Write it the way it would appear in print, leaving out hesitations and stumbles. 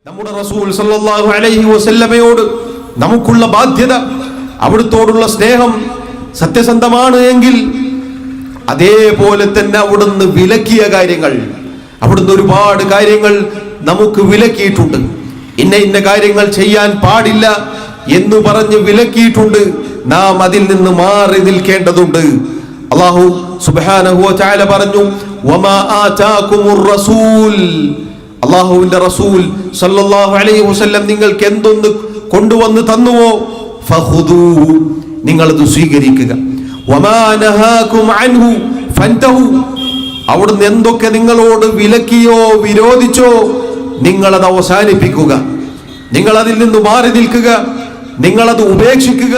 നമ്മുടെ റസൂൽ സല്ലല്ലാഹു അലൈഹി വസല്ലമയോട് നമുക്കുള്ള ബാധ്യത, അവിടുത്തോടുള്ള സ്നേഹം സത്യസന്ധമാണ് എങ്കിൽ അതേപോലെ തന്നെ അവിടുന്ന് വിലക്കിയ കാര്യങ്ങൾ, അവിടുന്ന് ഒരുപാട് കാര്യങ്ങൾ നമുക്ക് വിലക്കിയിട്ടുണ്ട്. ഇന്ന ഇന്ന കാര്യങ്ങൾ ചെയ്യാൻ പാടില്ല എന്ന് പറഞ്ഞ് വിലക്കിയിട്ടുണ്ട്. നാം അതിൽ നിന്ന് മാറി നിൽക്കേണ്ടതുണ്ട്. അല്ലാഹു സുബ്ഹാനഹു വ തആല പറഞ്ഞു, വമാ ആതാകുമുർ റസൂൽ, അല്ലാഹുവിന്റെ റസൂൽ സല്ലല്ലാഹു അലൈഹി വസല്ലം നിങ്ങൾക്ക് എന്തൊന്ന് കൊണ്ടുവന്ന് തന്നുവോ ഫഖുദൂഹു, നിങ്ങൾ അത് സ്വീകരിക്കുക. വമാ നഹാകും അൻഹു ഫൻതഹു, അവിടുന്ന് എന്തൊക്കെ നിങ്ങളോട് വിലക്കിയോ വിരോധിച്ചോ നിങ്ങളത് അവസാനിപ്പിക്കുക, നിങ്ങൾ അതിൽ നിന്ന് മാറി നിൽക്കുക, നിങ്ങളത് ഉപേക്ഷിക്കുക.